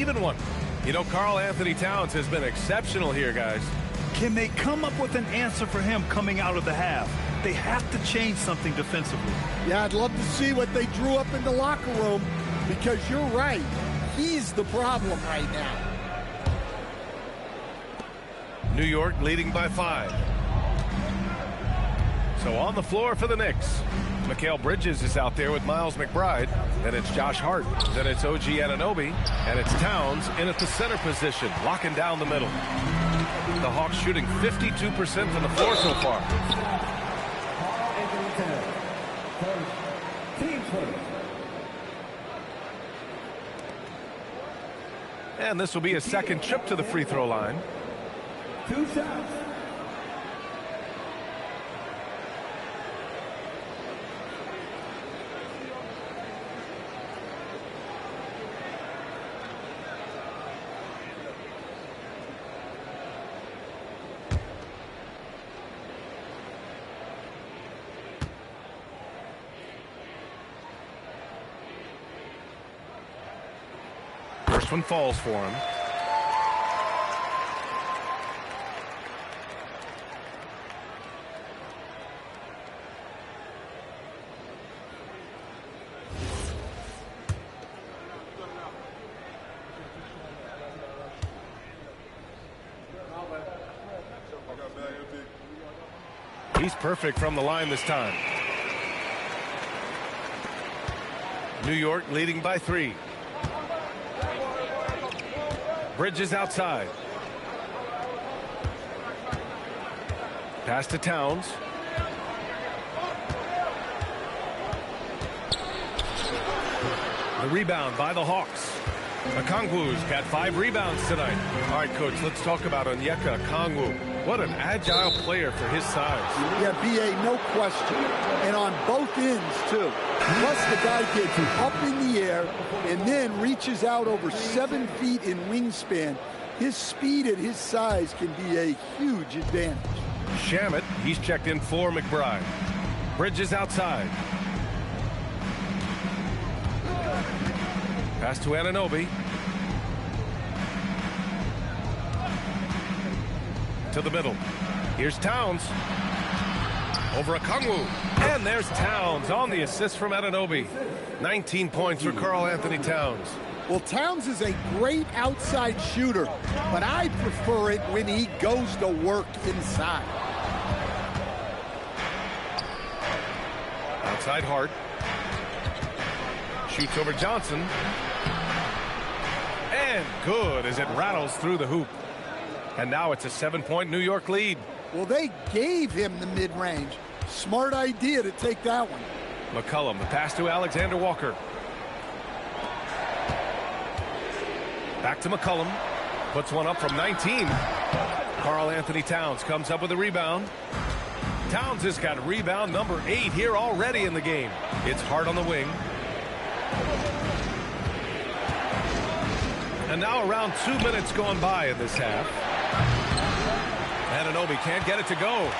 Even one. You know, Karl Anthony Towns has been exceptional here, guys. Can they come up with an answer for him coming out of the half? They have to change something defensively. Yeah, I'd love to see what they drew up in the locker room, because you're right. He's the problem right now. New York leading by 5. So on the floor for the Knicks, Mikal Bridges is out there with Miles McBride. Then it's Josh Hart. Then it's OG Anunoby. And it's Towns in at the center position, locking down the middle. The Hawks shooting 52% from the floor so far. And this will be a second trip to the free throw line. 2 shots. First one falls for him. He's perfect from the line this time. New York leading by 3. Bridges outside. Pass to Towns. The rebound by the Hawks. Okongwu's got 5 rebounds tonight. All right, Coach, let's talk about Onyeka Okongwu. What an agile player for his size. Yeah, B.A., no question. And on both ends, too. Plus, the guy gets up in the air and then reaches out over 7 feet in wingspan. His speed at his size can be a huge advantage. Shamet, he's checked in for McBride. Bridges outside. Pass to Anunoby. To the middle. Here's Towns. Over Okongwu. And there's Towns on the assist from Anunoby. 19 points for Karl Anthony Towns. Well, Towns is a great outside shooter, but I prefer it when he goes to work inside. Outside Hart. Shoots over Johnson. And good as it rattles through the hoop. And now it's a 7-point New York lead. Well, they gave him the mid-range. Smart idea to take that one. McCollum, the pass to Alexander Walker. Back to McCollum. Puts one up from 19. Karl Anthony Towns comes up with a rebound. Towns has got rebound number 8 here already in the game. It's Hart on the wing. And now around 2 minutes gone by in this half. Anunoby can't get it to go.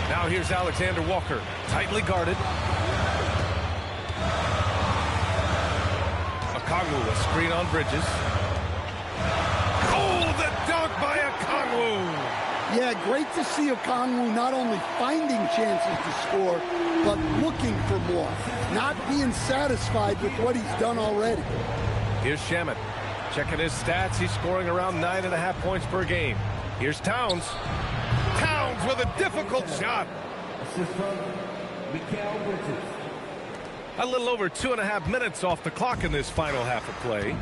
Now here's Alexander Walker, tightly guarded. Okongwu, a screen on Bridges. Oh, the dunk by Okongwu! Yeah, great to see Okongwu not only finding chances to score, but looking for more. Not being satisfied with what he's done already. Here's Shamet. Checking his stats, he's scoring around 9.5 points per game. Here's Towns. Towns with a difficult shot. Assist from Mikal Bridges. A little over 2.5 minutes off the clock in this final half of play.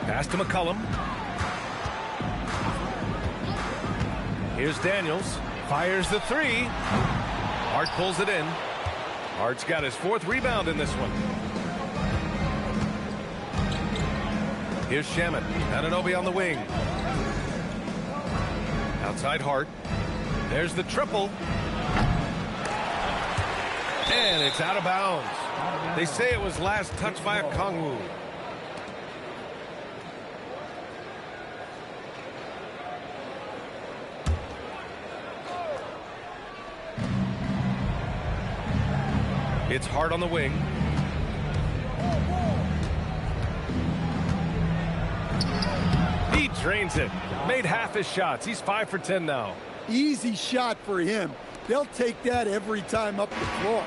Pass to McCollum. Here's Daniels. Fires the 3. Hart pulls it in. Hart's got his 4th rebound in this one. Here's Shamet. Anunoby on the wing. Outside Hart. There's the triple. And it's out of bounds. They say it was last touched by Okongwu. It's Hart on the wing. drains it. Made half his shots. He's 5 for 10 now. Easy shot for him. They'll take that every time up the floor.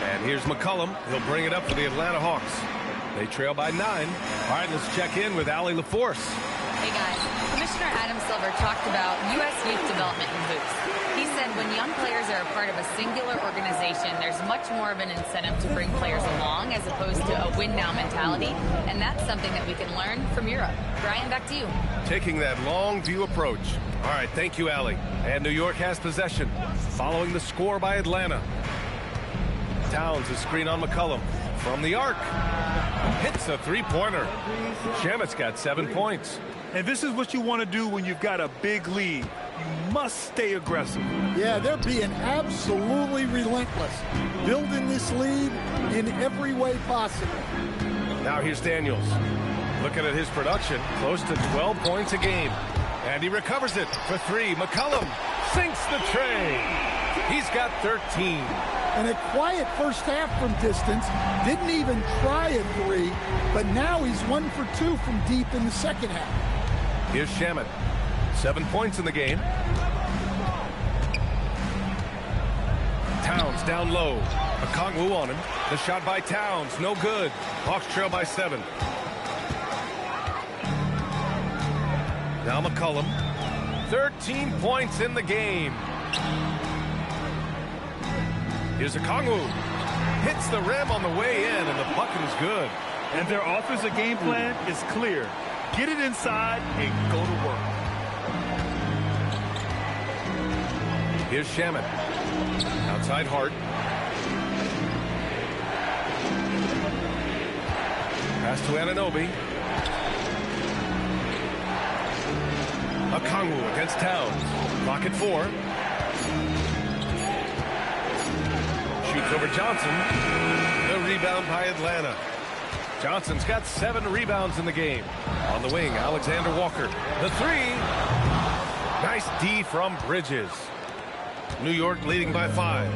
And here's McCollum. He'll bring it up for the Atlanta Hawks. They trail by 9. All right, let's check in with Allie LaForce. Hey guys, Commissioner Adam Silver talked about U.S. youth development in hoops. He said when young players are a part of a singular organization, there's much more of an incentive to bring players along as opposed to a win-now mentality, and that's something that we can learn from Europe. Brian, back to you. Taking that long view approach. All right, thank you, Allie. And New York has possession, following the score by Atlanta. Towns is screen on McCollum. From the arc. Hits a three-pointer. Shamet's got 7 points. And this is what you want to do when you've got a big lead. You must stay aggressive. Yeah, they're being absolutely relentless. Building this lead in every way possible. Now here's Daniels. Looking at his production, close to 12 points a game. And he recovers it for 3. McCollum sinks the tray. He's got 13. And a quiet first half from distance. Didn't even try a 3, but now he's 1 for 2 from deep in the second half. Here's Shamet. 7 points in the game. Towns down low. Okongwu on him. The shot by Towns, no good. Hawks trail by 7. Now McCollum. 13 points in the game. Here's Okongwu. Hits the rim on the way in, and the bucket is good. And their offensive game plan is clear. Get it inside and go to work. Here's Shamet. Outside Hart. Pass to Anunoby. Okongwu against Towns. Clock at 4. Shoots over Johnson. The rebound by Atlanta. Johnson's got 7 rebounds in the game. On the wing, Alexander Walker. The 3. Nice D from Bridges. New York leading by 5.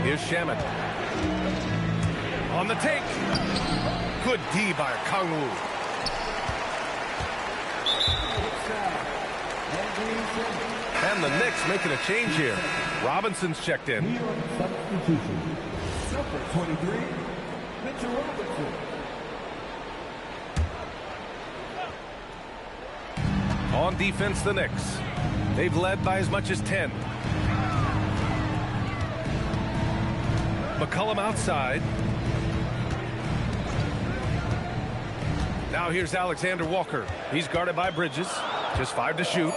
Here's Shamet. On the take. Good D by Okongwu. And the Knicks making a change here. Robinson's checked in. Substitution. Number 23, Mitchell Robinson. On defense, the Knicks. They've led by as much as 10. McCollum outside. Now here's Alexander Walker. He's guarded by Bridges. Just 5 to shoot.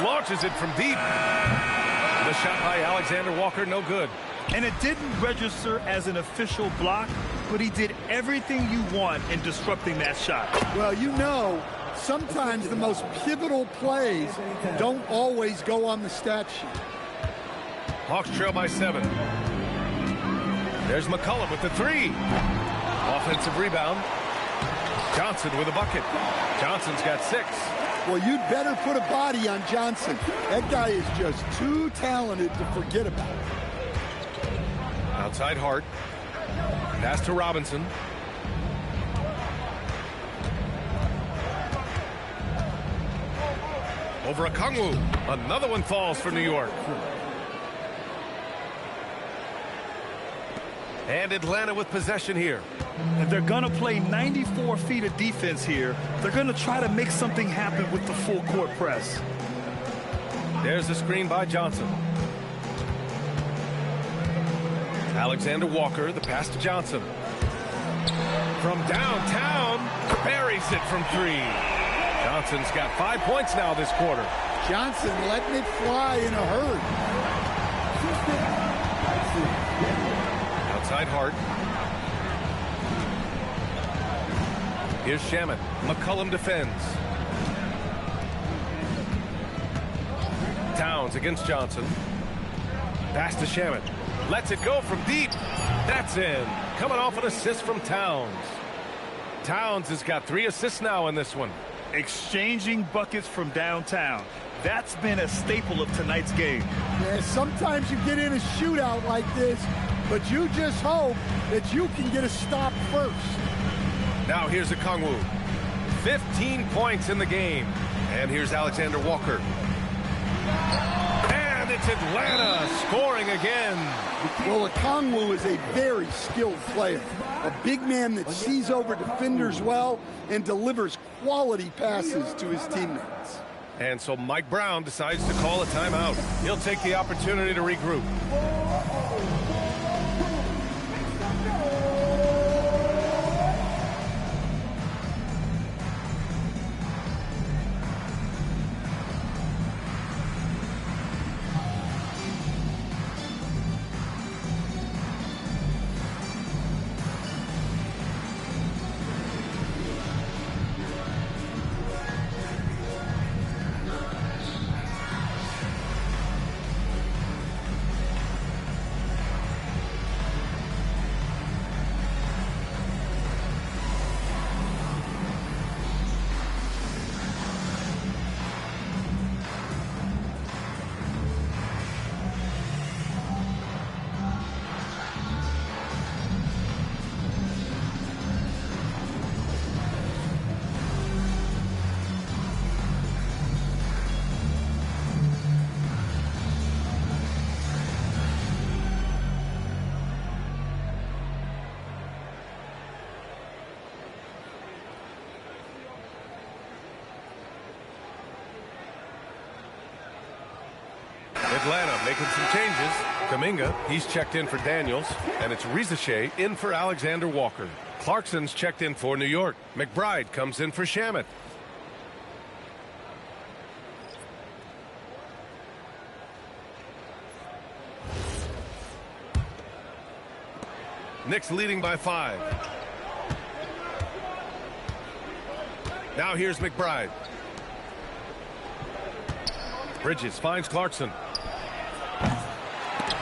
Launches it from deep. The shot by Alexander Walker, no good. And it didn't register as an official block, but he did everything you want in disrupting that shot. Well, you know, sometimes the most pivotal plays don't always go on the stat sheet. Hawks trail by 7. There's McCollum with the 3. Offensive rebound. Johnson with a bucket. Johnson's got 6. Well, you'd better put a body on Johnson. That guy is just too talented to forget about. Outside Hart. Pass to Robinson. Over Okongwu. Another one falls for New York. And Atlanta with possession here. And they're going to play 94 feet of defense here. They're going to try to make something happen with the full court press. There's the screen by Johnson. Alexander Walker, the pass to Johnson. From downtown, buries it from 3. Johnson's got 5 points now this quarter. Johnson letting it fly in a hurry. Outside Hart. Here's Shamet. McCollum defends. Towns against Johnson. Pass to Shamet. Lets it go from deep. That's in. Coming off an assist from Towns. Towns has got 3 assists now in this one. Exchanging buckets from downtown. That's been a staple of tonight's game. Yeah, sometimes you get in a shootout like this, but you just hope that you can get a stop first. Now here's Okongwu. 15 points in the game. And here's Alexander Walker. And it's Atlanta scoring again. Well, Okongwu is a very skilled player. A big man that sees over defenders well and delivers quality passes to his teammates. And so Mike Brown decides to call a timeout. He'll take the opportunity to regroup. Atlanta making some changes. Kuminga, he's checked in for Daniels. And it's Rizachet in for Alexander Walker. Clarkson's checked in for New York. McBride comes in for Shamet. Knicks leading by 5. Now here's McBride. Bridges finds Clarkson.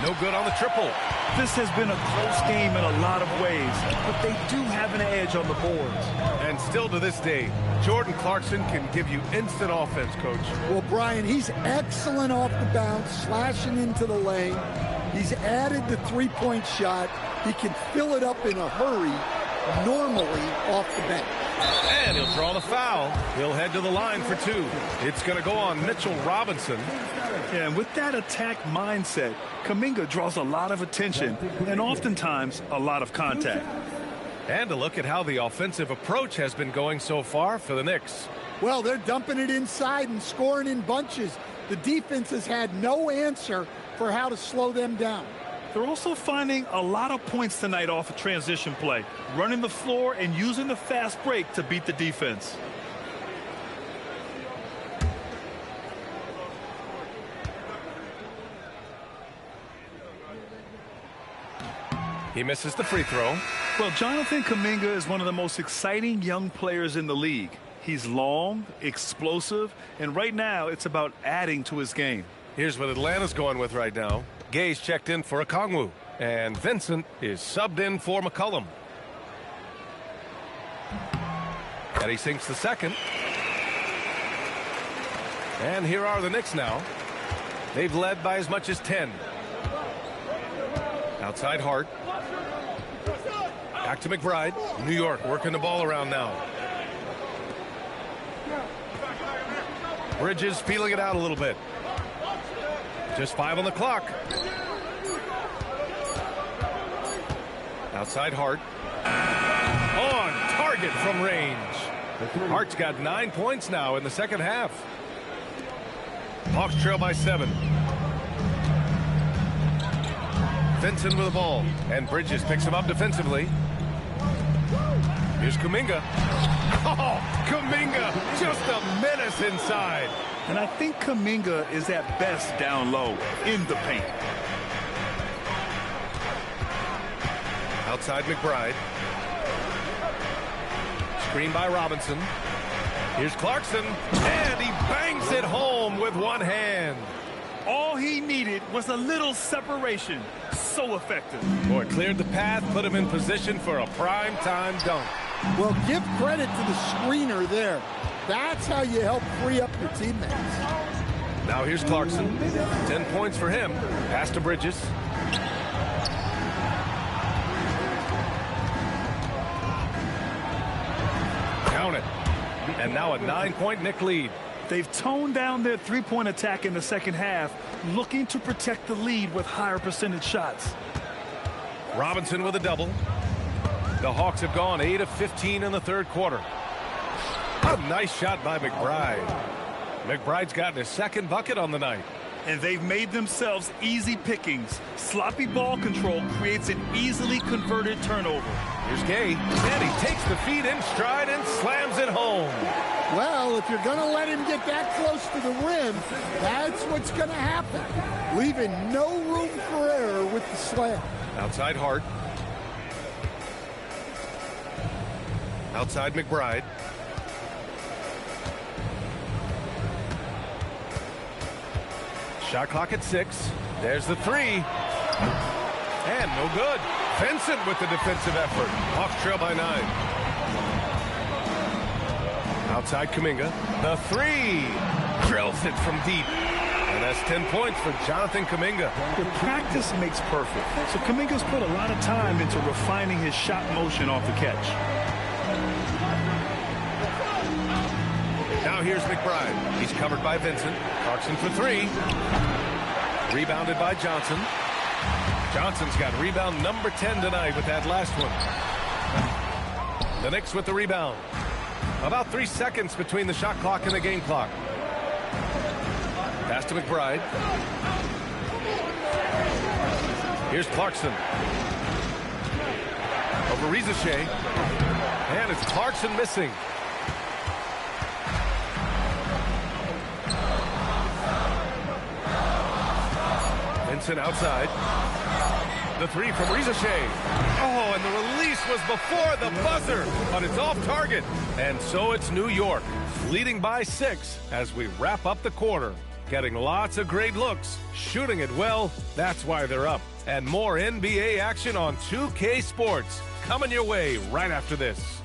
No good on the triple. This has been a close game in a lot of ways, but they do have an edge on the boards. And still to this day, Jordan Clarkson can give you instant offense, Coach. Well, Brian, he's excellent off the bounce, slashing into the lane. He's added the three-point shot. He can fill it up in a hurry, normally off the bench. And he'll draw the foul. He'll head to the line for 2. It's going to go on Mitchell Robinson. Yeah, and with that attack mindset, Kuminga draws a lot of attention and oftentimes a lot of contact. And a look at how the offensive approach has been going so far for the Knicks. Well, they're dumping it inside and scoring in bunches. The defense has had no answer for how to slow them down. They're also finding a lot of points tonight off of transition play, running the floor and using the fast break to beat the defense. He misses the free throw. Well, Jonathan Kuminga is one of the most exciting young players in the league. He's long, explosive, and right now it's about adding to his game. Here's what Atlanta's going with right now. Gay's checked in for Okongwu, and Vincent is subbed in for McCollum. And he sinks the second. And here are the Knicks now. They've led by as much as 10. Outside Hart. Back to McBride. New York working the ball around now. Bridges feeling it out a little bit. Just 5 on the clock. Outside Hart. On target from range. Hart's got 9 points now in the second half. Hawks trail by 7. Vincent with the ball. And Bridges picks him up defensively. Here's Kuminga. Oh, Kuminga, just a menace inside. And I think Kuminga is at best down low in the paint. Outside McBride. Screen by Robinson. Here's Clarkson. And he bangs it home with one hand. All he needed was a little separation. So effective. Boy, cleared the path, put him in position for a prime-time dunk. Well, give credit to the screener there. That's how you help free up your teammates. Now here's Clarkson. 10 points for him. Pass to Bridges. Count it. And now a 9-point Knick lead. They've toned down their three-point attack in the second half, looking to protect the lead with higher percentage shots. Robinson with a double. The Hawks have gone 8 of 15 in the third quarter. A nice shot by McBride. McBride's gotten his second bucket on the night. And they've made themselves easy pickings. Sloppy ball control creates an easily converted turnover. Here's Gay, and he takes the feed in stride and slams it home. Well, if you're going to let him get that close to the rim, that's what's going to happen. Leaving no room for error with the slam. Outside Hart. Outside McBride. Shot clock at 6. There's the 3. And no good. Vincent with the defensive effort. Hawks trail by 9. Outside Kuminga. The 3. Drills it from deep. And that's 10 points for Jonathan Kuminga. The practice makes perfect. So Kuminga's put a lot of time into refining his shot motion off the catch. Now here's McBride. He's covered by Vincent. Clarkson for 3. Rebounded by Johnson. Johnson's got rebound number 10 tonight with that last one. The Knicks with the rebound. About 3 seconds between the shot clock and the game clock. Pass to McBride. Here's Clarkson. Over Rizeshe. And it's Clarkson missing. Vincent outside. The 3 from Rizeshe. Oh, and the release was before the buzzer, but it's off target. And so it's New York, leading by 6 as we wrap up the quarter. Getting lots of great looks, shooting it well, that's why they're up. And more NBA action on 2K Sports coming your way right after this.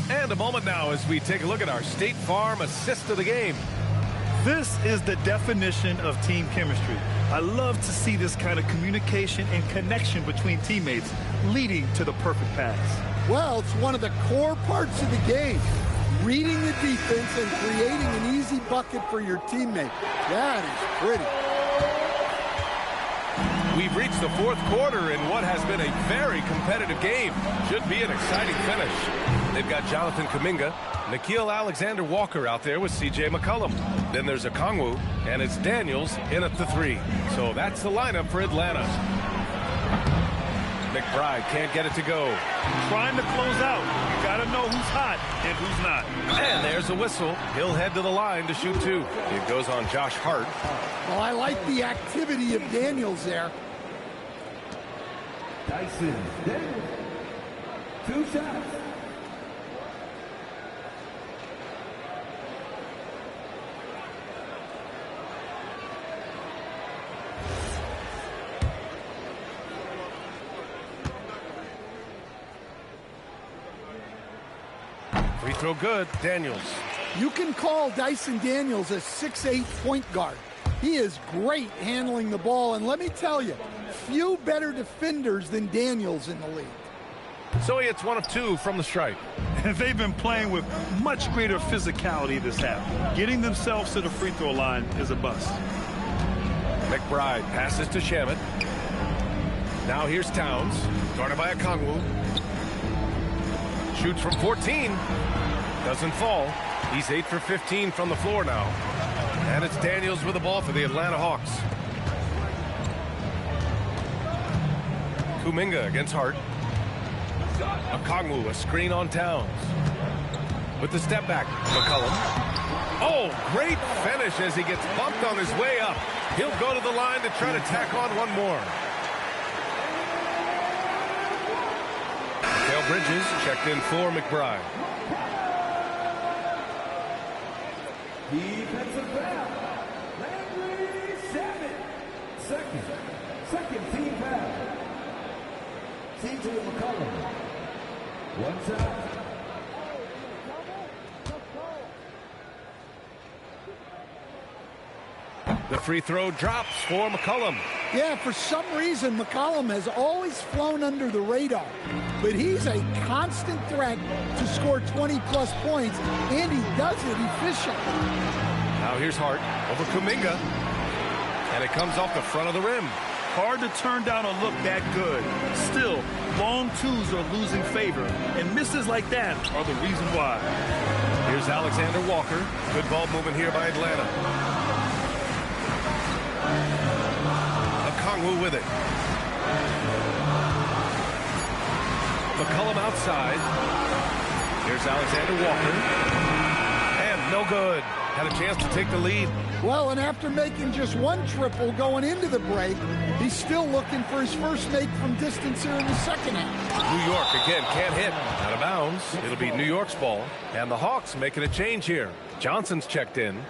And a moment now as we take a look at our State Farm assist of the game. This is the definition of team chemistry. I love to see this kind of communication and connection between teammates leading to the perfect pass. Well, it's one of the core parts of the game. Reading the defense and creating an easy bucket for your teammate. That is pretty. We've reached the fourth quarter in what has been a very competitive game. Should be an exciting finish. They've got Jonathan Kuminga, Nickeil Alexander-Walker out there with C.J. McCollum. Then there's Okongwu, and it's Daniels in at the 3. So that's the lineup for Atlanta. McBride can't get it to go. Trying to close out. You got to know who's hot and who's not. And there's a whistle. He'll head to the line to shoot 2. It goes on Josh Hart. Well, I like the activity of Daniels there. Dyson Daniels. 2 shots. Free throw good. Daniels. You can call Dyson Daniels a 6'8" point guard. He is great handling the ball, and let me tell you, few better defenders than Daniels in the league. So he hits 1 of 2 from the stripe. And they've been playing with much greater physicality this half. Getting themselves to the free throw line is a bust. McBride passes to Shamet. Now here's Towns, guarded by Okongwu. Shoots from 14. Doesn't fall. He's 8 for 15 from the floor now. And it's Daniels with the ball for the Atlanta Hawks. Kuminga against Hart. Okongwu, a screen on Towns. With the step back, McCollum. Oh, great finish as he gets bumped on his way up. He'll go to the line to try to tack on one more. Mikal Bridges checked in for McBride. Defensive foul. Landry Shamet. Second team foul. C.J. McCollum. 1 shot. free throw drops for McCollum. Yeah, for some reason, McCollum has always flown under the radar. But he's a constant threat to score 20-plus points, and he does it efficiently. Now here's Hart over Kuminga. And it comes off the front of the rim. Hard to turn down a look that good. Still, long twos are losing favor, and misses like that are the reason why. Here's Alexander Walker. Good ball movement here by Atlanta. Okongwu with it. McCollum outside. Here's Alexander Walker. And no good. Had a chance to take the lead. Well, and after making just one triple going into the break, he's still looking for his first make from distance here in the second half. New York, again, can't hit. Out of bounds. It'll be New York's ball. And the Hawks making a change here. Johnson's checked in.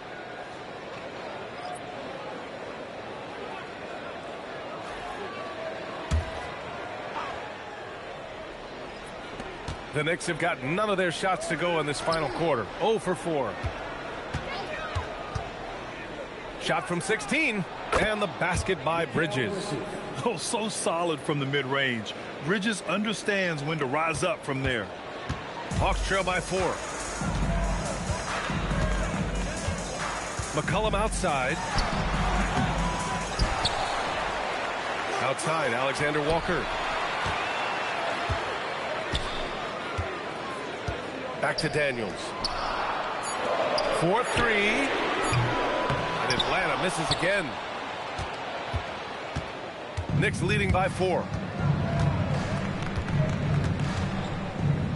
The Knicks have got none of their shots to go in this final quarter. 0 for 4. Shot from 16, and the basket by Bridges. Oh, so solid from the mid-range. Bridges understands when to rise up from there. Hawks trail by 4. McCollum outside. Outside, Alexander Walker. Back to Daniels. 4-3. And Atlanta misses again. Knicks leading by 4.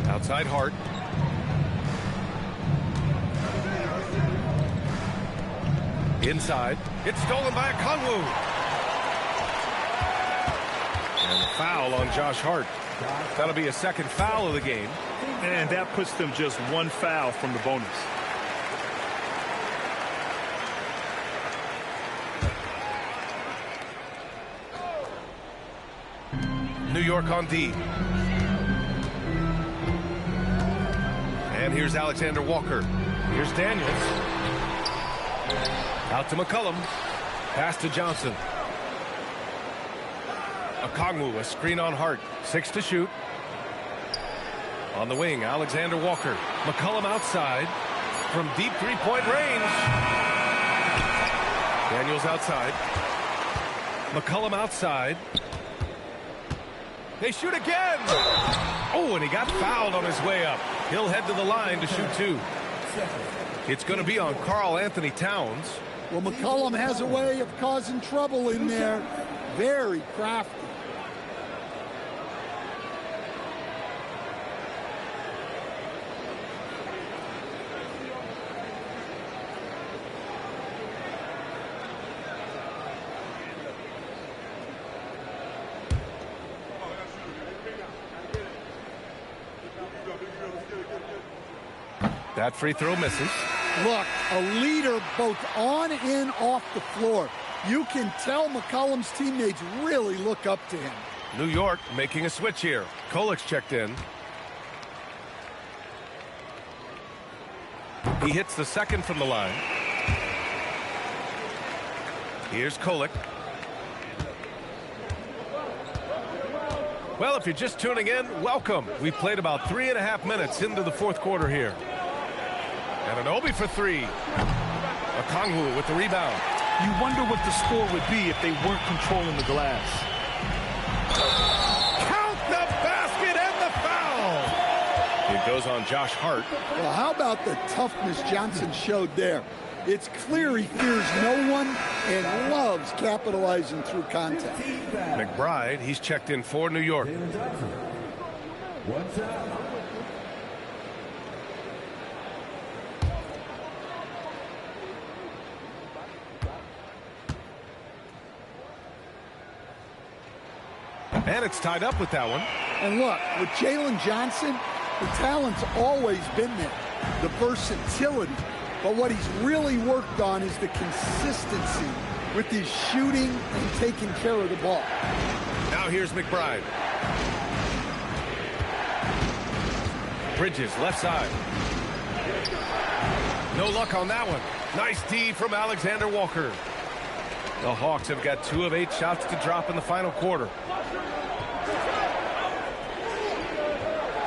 Outside Hart. Inside. It's stolen by Okongwu. And a foul on Josh Hart. That'll be a second foul of the game. And that puts them just one foul from the bonus. New York on D. And here's Alexander Walker. Here's Daniels. Out to McCollum. Pass to Johnson. Okongwu, a screen on Hart. 6 to shoot. On the wing, Alexander Walker. McCollum outside from deep three-point range. Daniels outside. McCollum outside. They shoot again. Oh, and he got fouled on his way up. He'll head to the line to shoot 2. It's going to be on Karl Anthony Towns. Well, McCollum has a way of causing trouble in there. Very crafty. That free throw misses. Look, a leader both on and off the floor. You can tell McCollum's teammates really look up to him. New York making a switch here. Kolik's checked in. He hits the second from the line. Here's Kolik. Well, if you're just tuning in, welcome. We played about 3.5 minutes into the fourth quarter here. And Anunoby for 3. Okongwu with the rebound. You wonder what the score would be if they weren't controlling the glass. Count the basket and the foul. It goes on Josh Hart. Well, how about the toughness Johnson showed there? It's clear he fears no one and loves capitalizing through contact. McBride, he's checked in for New York. And it's tied up with that one. And look, with Jalen Johnson, the talent's always been there, the versatility. But what he's really worked on is the consistency with his shooting and taking care of the ball. Now here's McBride. Bridges, left side. No luck on that one. Nice D from Alexander Walker. The Hawks have got 2 of 8 shots to drop in the final quarter.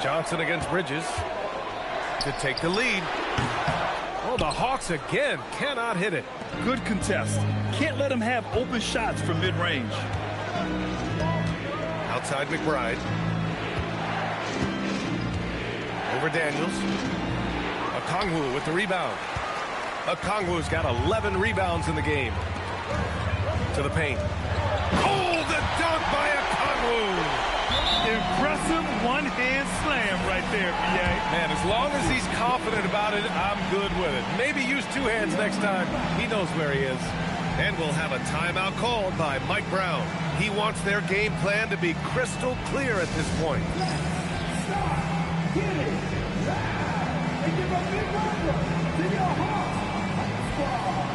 Johnson against Bridges to take the lead. Oh, the Hawks again cannot hit it. Good contest. Can't let him have open shots from mid-range. Outside McBride. Over Daniels. Okongwu with the rebound. Okongwu's got 11 rebounds in the game. To the paint. Oh, the dunk by Okongwu! Impressive one-hand slam right there, B.A. Man, as long as he's confident about it, I'm good with it. Maybe use 2 hands next time. He knows where he is. And we'll have a timeout called by Mike Brown. He wants their game plan to be crystal clear at this point. Get it loud and give a big welcome to your Hawks squad.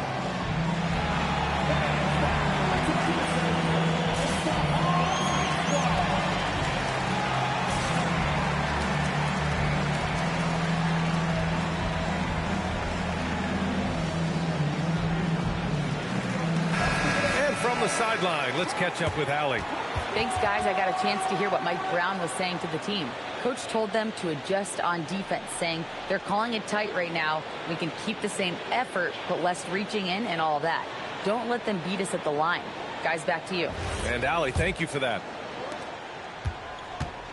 From the sideline, let's catch up with Allie. Thanks, guys. I got a chance to hear what Mike Brown was saying to the team. Coach told them to adjust on defense, saying they're calling it tight right now. We can keep the same effort, but less reaching in and all that. Don't let them beat us at the line. Guys, back to you. And Allie, thank you for that.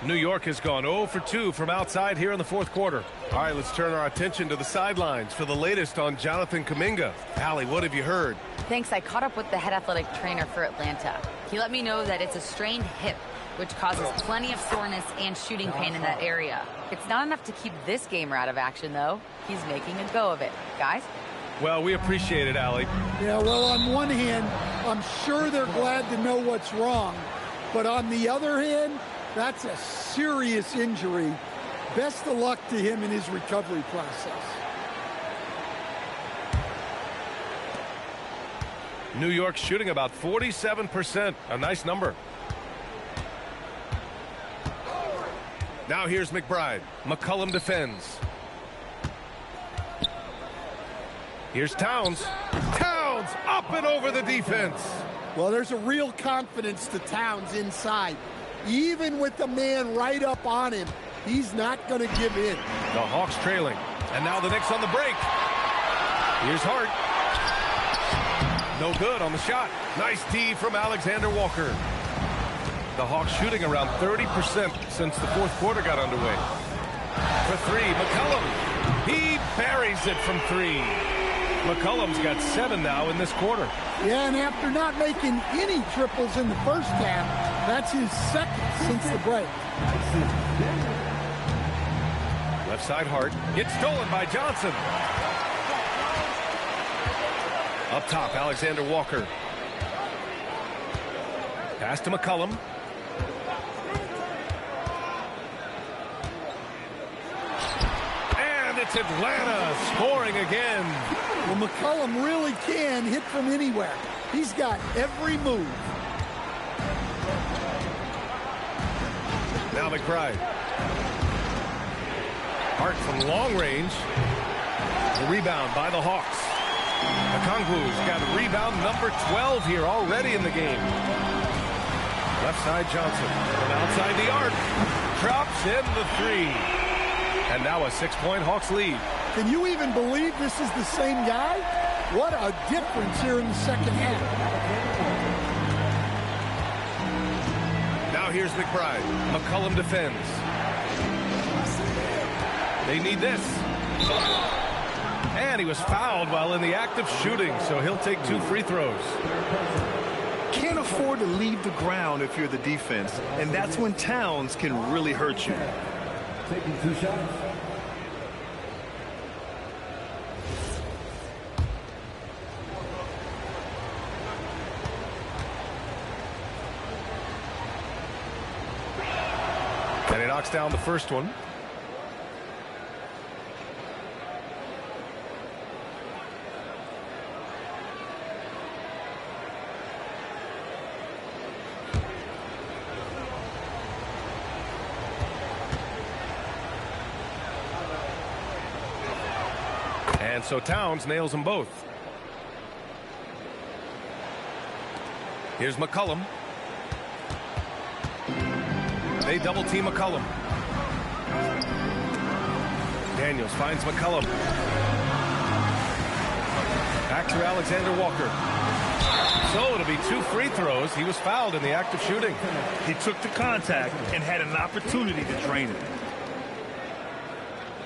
New York has gone 0 for 2 from outside here in the 4th quarter. All right, let's turn our attention to the sidelines for the latest on Jonathan Kuminga. Allie, what have you heard? Thanks. I caught up with the head athletic trainer for Atlanta. He let me know that it's a strained hip, which causes plenty of soreness and shooting pain in that area. It's not enough to keep this gamer out of action, though. He's making a go of it. Guys? Well, we appreciate it, Allie. Yeah, well, on one hand, I'm sure they're glad to know what's wrong. But on the other hand, that's a serious injury. Best of luck to him in his recovery process. New York shooting about 47%. A nice number. Now here's McBride. McCollum defends. Here's Towns. Towns up and over the defense. Well, there's a real confidence to Towns inside. Even with the man right up on him, he's not going to give in. The Hawks trailing. And now the Knicks on the break. Here's Hart. No good on the shot. Nice D from Alexander Walker. The Hawks shooting around 30% since the 4th quarter got underway. For 3, McCollum. He buries it from 3. McCollum's got 7 now in this quarter. Yeah, and after not making any triples in the first half, that's his 2nd since the break. Left side Hart. Gets stolen by Johnson. Up top, Alexander Walker. Pass to McCollum. And it's Atlanta scoring again. Well, McCollum really can hit from anywhere. He's got every move. Now McBride. Hart from long range. The rebound by the Hawks. Okongwu's got rebound number 12 here already in the game. Left side Johnson from outside the arc. Drops in the 3. And now a 6-point Hawks lead. Can you even believe this is the same guy? What a difference here in the second half. Now here's McBride. McCollum defends. They need this. And he was fouled while in the act of shooting, so he'll take 2 free throws. Can't afford to leave the ground if you're the defense, and that's when Towns can really hurt you. Taking 2 shots. And he knocks down the first one. And so Towns nails them both. Here's McCollum. They double team McCollum. Daniels finds McCollum. Back to Alexander Walker. So it'll be 2 free throws. He was fouled in the act of shooting. He took the contact and had an opportunity to drain it.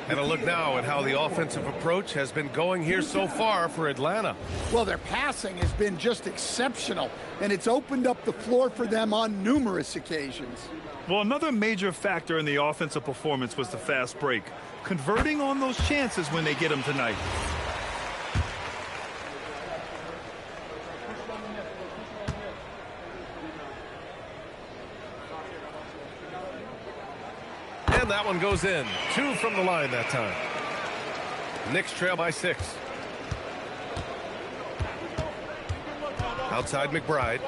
And a look now at how the offensive approach has been going here so far for Atlanta. Well, their passing has been just exceptional, and it's opened up the floor for them on numerous occasions. Well, another major factor in the offensive performance was the fast break, converting on those chances when they get them tonight. And that one goes in. 2 from the line that time. Knicks trail by 6. Outside McBride.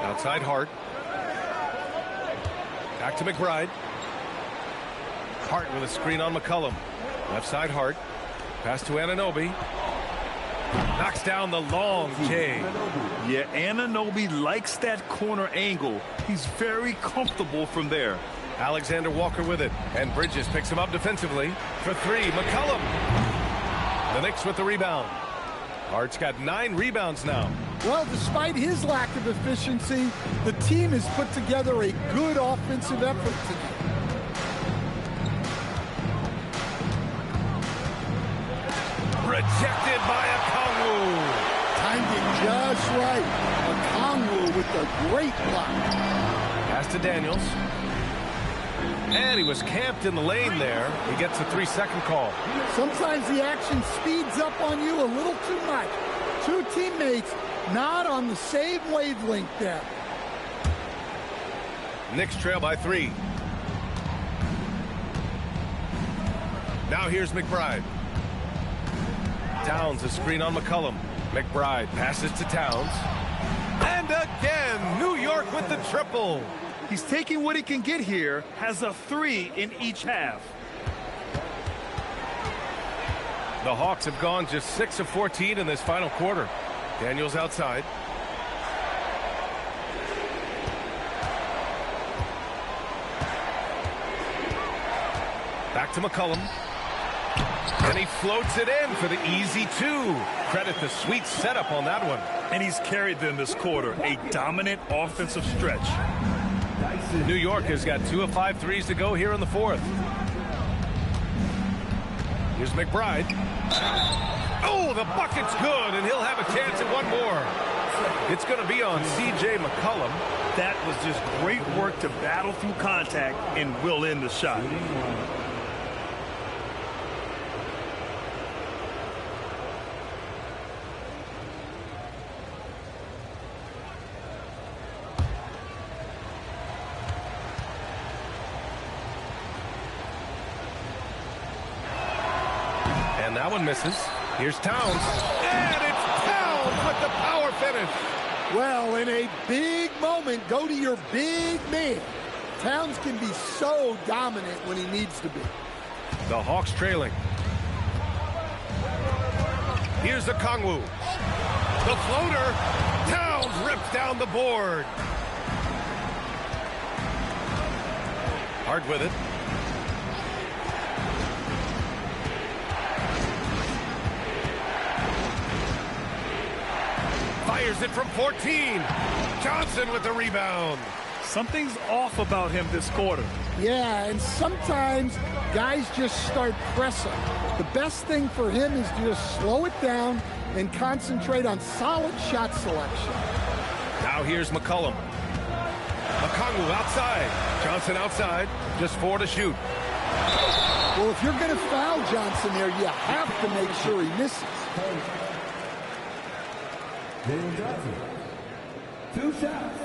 Outside Hart. Back to McBride. Hart with a screen on McCollum. Left side Hart. Pass to Anunoby. Knocks down the long J. Yeah, Anunoby likes that corner angle. He's very comfortable from there. Alexander Walker with it. And Bridges picks him up defensively. For 3, McCollum. The Knicks with the rebound. Hart's got 9 rebounds now. Well, despite his lack of efficiency, the team has put together a good offensive effort tonight. Rejected by Okongwu. Timed it just right. Okongwu with a great block. Pass to Daniels. And he was camped in the lane there. He gets a 3-second call. Sometimes the action speeds up on you a little too much. 2 teammates not on the same wavelength there. Knicks trail by 3. Now here's McBride. Towns a screen on McCollum. McBride passes to Towns. And again, New York with the triple. He's taking what he can get here, has a 3 in each half. The Hawks have gone just 6 of 14 in this final quarter. Daniels outside. Back to McCollum. And he floats it in for the easy 2. Credit the sweet setup on that one. And he's carried them this quarter, a dominant offensive stretch. New York has got 2 of 5 threes to go here in the 4th. Here's McBride. Oh, the bucket's good, and he'll have a chance at one more. It's going to be on C.J. McCollum. That was just great work to battle through contact and will in the shot. And that one misses. Here's Towns. And it's Towns with the power finish. Well, in a big moment, go to your big man. Towns can be so dominant when he needs to be. The Hawks trailing. Here's Okongwu. The floater. Towns rips down the board. Hart with it. Fires it from 14. Johnson with the rebound. Something's off about him this quarter. Yeah, and sometimes guys just start pressing. The best thing for him is to just slow it down and concentrate on solid shot selection. Now here's McCollum. Okongwu outside. Johnson outside. Just 4 to shoot. Well, if you're going to foul Johnson there, you have to make sure he misses. Jalen Johnson, 2 shots.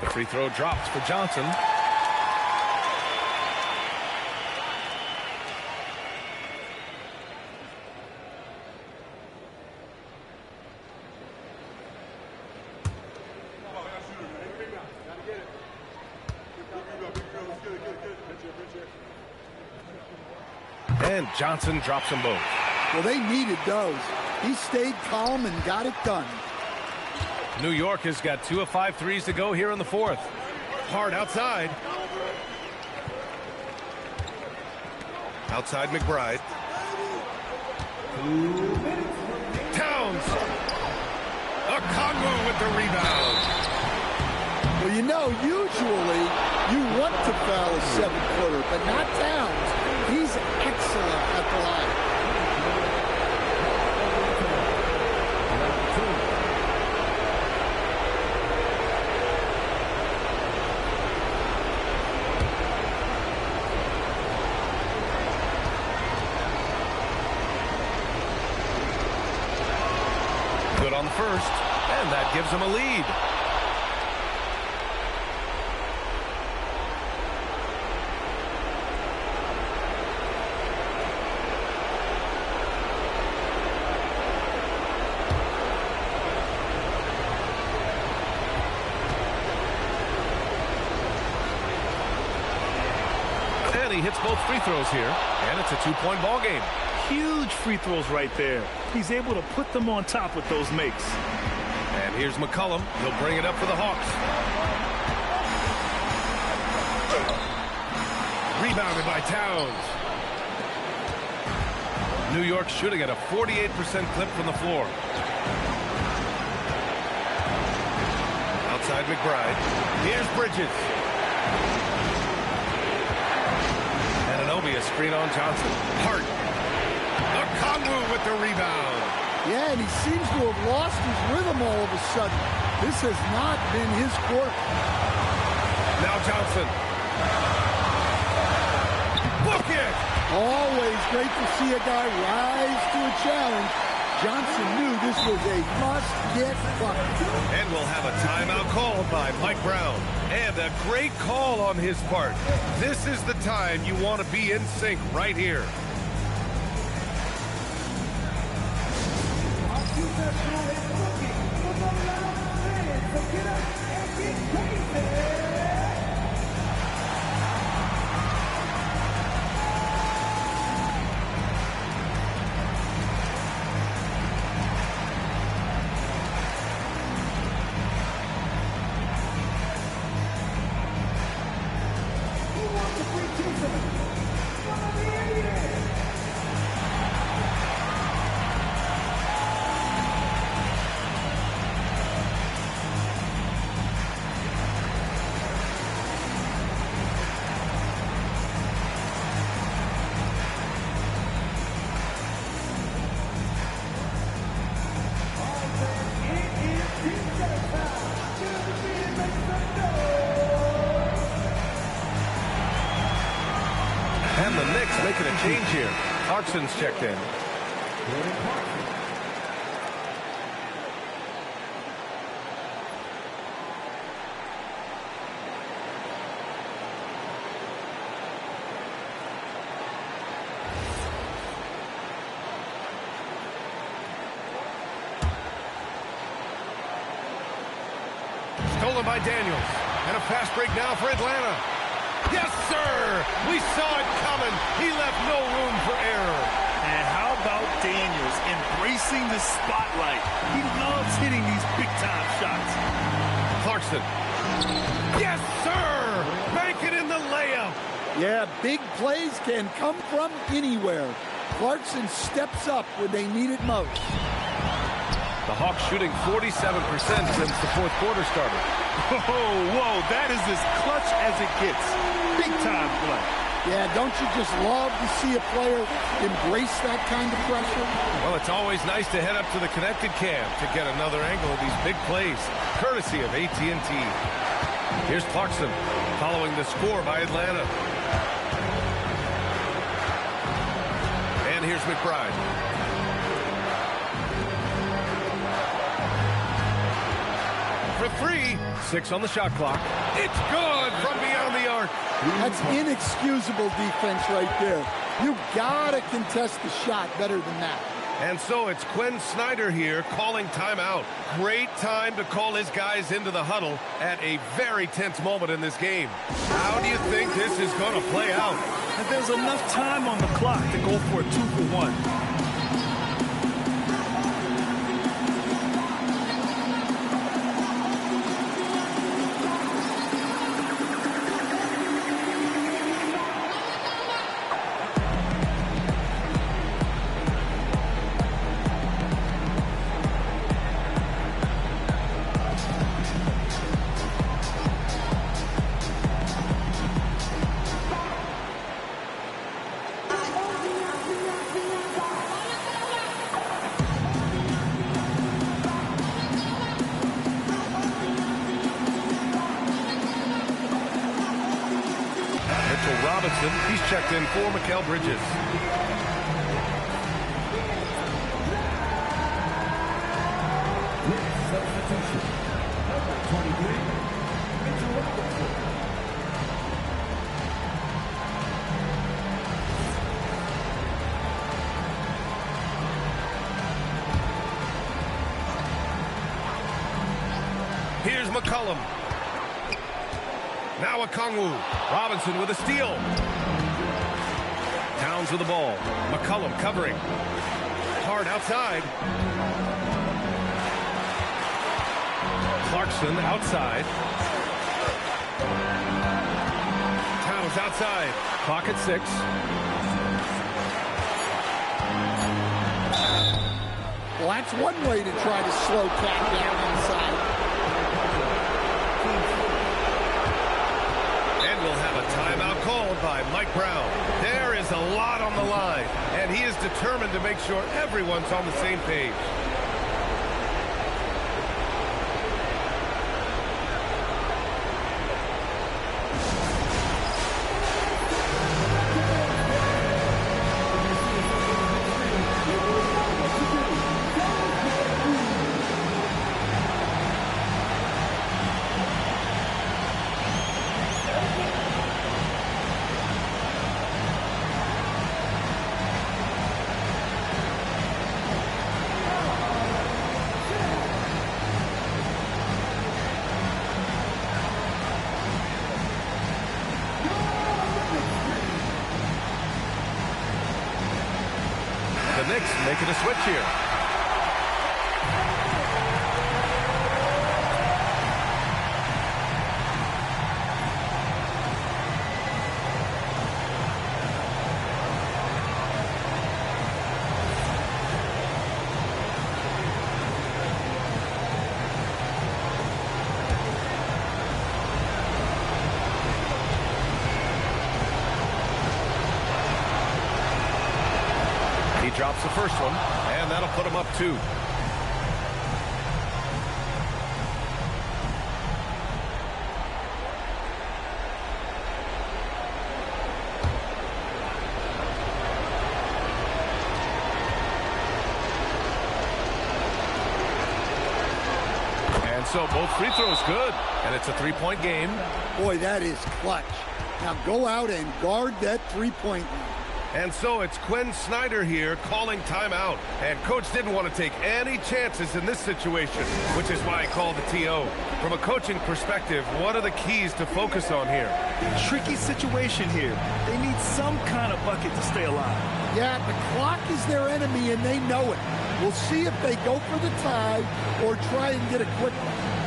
The free throw drops for Johnson. And Johnson drops them both. Well, they needed those. He stayed calm and got it done. New York has got 2 of 5 threes to go here in the fourth. Hard outside. Outside McBride. Towns. Okongwu with the rebound. Well, you know, usually you want to foul a 7-footer, but not Towns. He's excellent at the line. Good on the first, and that gives him a lead. And he hits both free throws here, and it's a 2-point ball game. Huge free throws right there. He's able to put them on top with those makes. And here's McCollum. He'll bring it up for the Hawks. Rebounded by Towns. New York shooting at a 48% clip from the floor. Outside McBride. Here's Bridges. And Anunoby, a screen on Johnson. Hart. Okongwu with the rebound. Yeah, and he seems to have lost his rhythm all of a sudden. This has not been his quarter. Now Johnson. Book it! Always great to see a guy rise to a challenge. Johnson knew this was a must-get bucket. And we'll have a timeout called by Mike Brown. And a great call on his part. This is the time you want to be in sync right here. And the Knicks making a change here. Clarkson's checked in. Stolen by Daniels. And a fast break now for Atlanta. Yes, sir! We saw it coming. He left no room for error. And how about Daniels embracing the spotlight? He loves hitting these big-time shots. Clarkson. Yes, sir! Bank it in the layup. Yeah, big plays can come from anywhere. Clarkson steps up when they need it most. The Hawks shooting 47% since the fourth quarter started. Whoa, that is as clutch as it gets. Big-time play. Yeah, don't you just love to see a player embrace that kind of pressure? Well, it's always nice to head up to the connected cam to get another angle of these big plays, courtesy of AT&T. Here's Clarkson following the score by Atlanta. And here's McBride. For three, 6 on the shot clock. It's good from beyond the arc. That's inexcusable defense right there. You gotta contest the shot better than that. And so it's Quinn Snyder here calling timeout. Great time to call his guys into the huddle at a very tense moment in this game. How do you think this is going to play out? And there's enough time on the clock to go for a 2-for-1. Robinson, he's checked in for Mikal Bridges. Substitution. Number 23, Mitchell Robinson. Here's McCollum. Now Okongwu. Robinson with a steal. Towns with the ball. McCollum covering. Hard outside. Clarkson outside. Towns outside. Clock at 6. Well, that's one way to try to slow Cat down inside. We'll have a timeout called by Mike Brown. There is a lot on the line, and he is determined to make sure everyone's on the same page. The Knicks making a switch here. Drops the first one, and that'll put him up 2. And so both free throws good, and it's a 3-point game. Boy, that is clutch. Now go out and guard that 3-point line. And so it's Quinn Snyder here calling timeout. And Coach didn't want to take any chances in this situation, which is why he called the TO. From a coaching perspective, what are the keys to focus on here? Tricky situation here. They need some kind of bucket to stay alive. Yeah, the clock is their enemy, and they know it. We'll see if they go for the tie or try and get a quick one.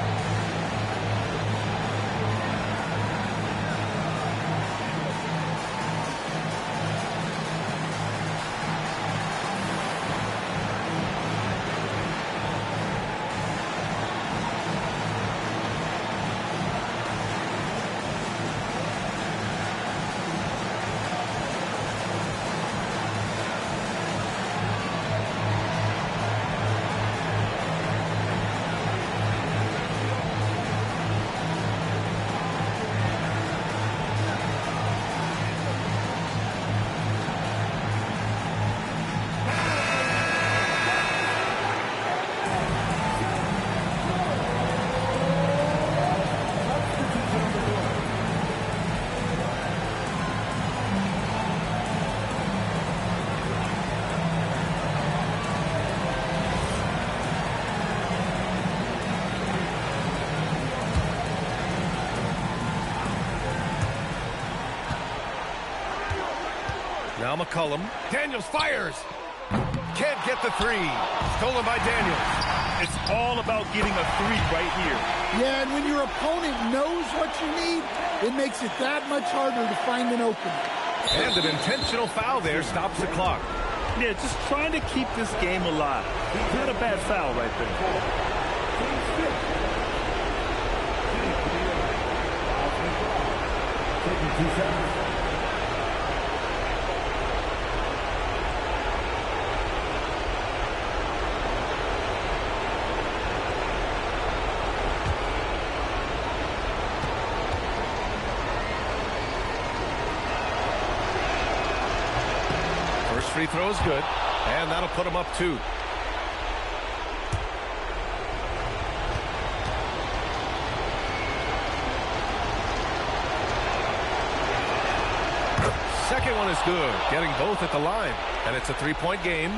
Now McCollum. Daniels fires. Can't get the three. Stolen by Daniels. It's all about getting a three right here. Yeah, and when your opponent knows what you need, it makes it that much harder to find an opening. And an intentional foul there stops the clock. Yeah, just trying to keep this game alive. Not a bad foul right there. First free throw is good, and that'll put him up 2. Second one is good, getting both at the line, and it's a 3-point game.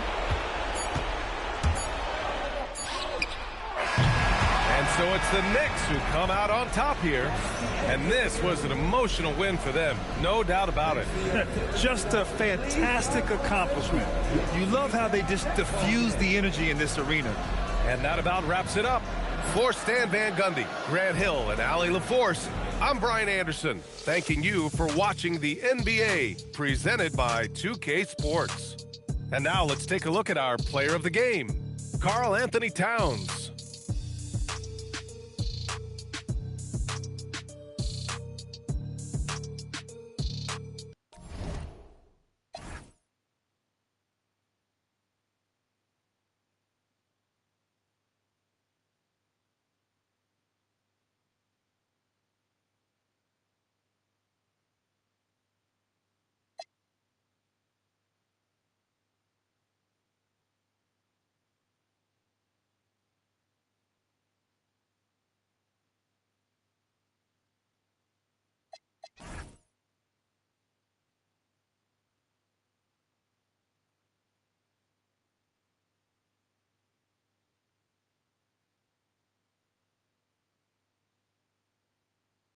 And so it's the Knicks who come out on top here, and this was an emotional win for them, no doubt about it. Just a fantastic accomplishment. You love how they just diffuse the energy in this arena. And that about wraps it up. For Stan Van Gundy, Grant Hill, and Allie LaForce, I'm Brian Anderson, thanking you for watching the NBA, presented by 2K Sports. And now let's take a look at our player of the game, Karl Anthony Towns.